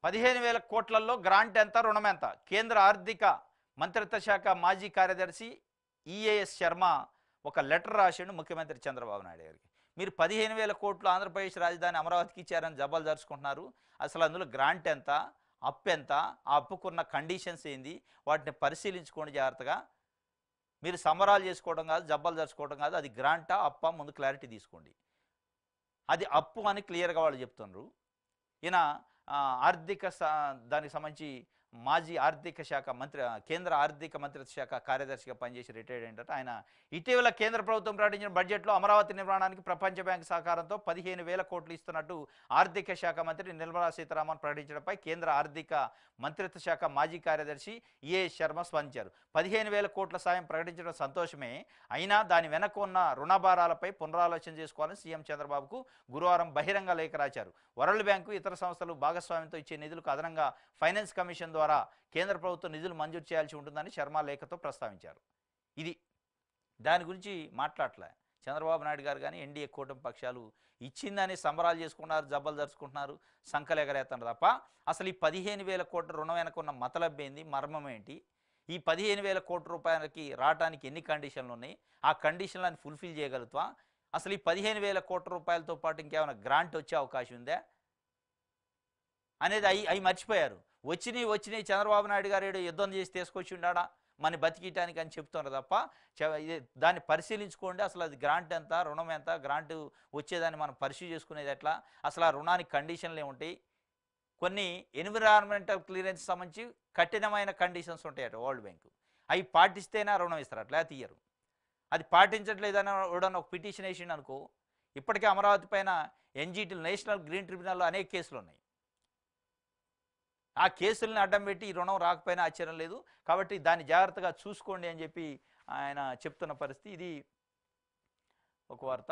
15,000 కోట్లలో గ్రాంట్ ఎంత, రుణం ఎంత? కేంద్ర ఆర్థిక మంత్రిత్వ శాఖ మాజీ కార్యదర్శి ఈఏఎస్ శర్మ ఒక లెటర్ రాసిండు ముఖ్యమంత్రి చంద్రబాబు నాయుడు గారికి. మీరు 15,000 కోట్లు ఆంధ్రప్రదేశ్ రాజధాని అమరావతికి ఇచ్చారని జబ్బలు జరుచుకుంటున్నారు. అసలు అందులో గ్రాంట్ ఎంత, అప్పు ఎంత, ఆ అప్పుకున్న కండిషన్స్ ఏంది, వాటిని పరిశీలించుకోండి జాగ్రత్తగా. మీరు సంబరాలు చేసుకోవడం కాదు, జబ్బలు జరుచుకోవడం కాదు. అది గ్రాంటా అప్ప ముందు క్లారిటీ తీసుకోండి. అది అప్పు అని క్లియర్గా వాళ్ళు చెప్తున్నారు. ఈయన ఆర్థిక దానికి సంబంధించి మాజీ ఆర్థిక శాఖ మంత్రి, కేంద్ర ఆర్థిక మంత్రిత్వ శాఖ కార్యదర్శిగా పనిచేసి రిటైర్డ్ అయినట్టు ఆయన ఇటీవల కేంద్ర ప్రభుత్వం ప్రకటించిన బడ్జెట్లో అమరావతి నిర్మాణానికి ప్రపంచ బ్యాంక్ సహకారంతో 15,000 కోట్లు ఇస్తున్నట్టు ఆర్థిక శాఖ మంత్రి నిర్మలా సీతారామన్ ప్రకటించడంపై కేంద్ర ఆర్థిక మంత్రిత్వ శాఖ మాజీ కార్యదర్శి ఏ శర్మ స్పందించారు. 15,000 కోట్ల సాయం ప్రకటించడం సంతోషమే, అయినా దాని వెనక ఉన్న రుణభారాలపై పునరాలోచన చేసుకోవాలని సీఎం చంద్రబాబుకు గురువారం బహిరంగ లేఖ రాశారు. వరల్డ్ బ్యాంకు ఇతర సంస్థలు భాగస్వామ్యంతో ఇచ్చే నిధులకు అదనంగా ఫైనాన్స్ కమిషన్ ద్వారా కేంద్ర ప్రభుత్వం నిధులు మంజూరు చేయాల్సి ఉంటుందని శర్మ లేఖతో ప్రస్తావించారు. ఇది దాని గురించి మాట్లాడలే చంద్రబాబు నాయుడు గారు కానీ ఎన్డీఏ కూటమి పక్షాలు. ఇచ్చిందని సంబరాలు చేసుకున్నారు, జబ్బలు జరుచుకుంటున్నారు, సంకలు ఎగరేస్తున్నారు తప్ప అసలు ఈ 15,000 కోట్ల రుణం వెనక ఉన్న మతలబ్ ఏంది, మర్మం ఏంటి, ఈ 15,000 కోట్ల రూపాయలకి రావడానికి ఎన్ని కండిషన్లు ఉన్నాయి, ఆ కండిషన్లను ఫుల్ఫిల్ చేయగలుగుతావా, అసలు ఈ 15,000 కోట్ల రూపాయలతో పాటు ఇంకేమైనా గ్రాంట్ వచ్చే అవకాశం ఉందా అనేది అవి మర్చిపోయారు. వచ్చినాయి చంద్రబాబు నాయుడు గారు ఏదో యుద్ధం చేసి తీసుకొచ్చి ఉండా మన బతికియటానికి అని చెప్తున్నారు తప్ప దాన్ని పరిశీలించుకోండి. అసలు అది గ్రాంట్ ఎంత, రుణం ఎంత, గ్రాంట్ వచ్చేదాన్ని మనం పరిశీలి చేసుకునేది ఎట్లా, అసలు ఆ రుణానికి కండిషన్లు ఏముంటాయి, కొన్ని ఎన్విరాన్మెంటల్ క్లియరెన్స్ సంబంధించి కఠినమైన కండిషన్స్ ఉంటాయట వరల్డ్ బ్యాంకు. అవి పాటిస్తేనే రుణం ఇస్తారు, అట్లా తీయరు. అది పాటించట్లేదని ఎవడన్నా ఒక పిటిషన్ వేసిండు అనుకో, ఇప్పటికే అమరావతి పైన ఎన్జీటీ నేషనల్ గ్రీన్ ట్రిబ్యునల్లో అనేక కేసులు ఉన్నాయి. ఆ కేసుల్ని అడ్డం పెట్టి ఈ రుణం రాకపోయినా ఆశ్చర్యం లేదు. కాబట్టి దాన్ని జాగ్రత్తగా చూసుకోండి అని చెప్పి ఆయన చెప్తున్న పరిస్థితి. ఇది ఒక వార్త.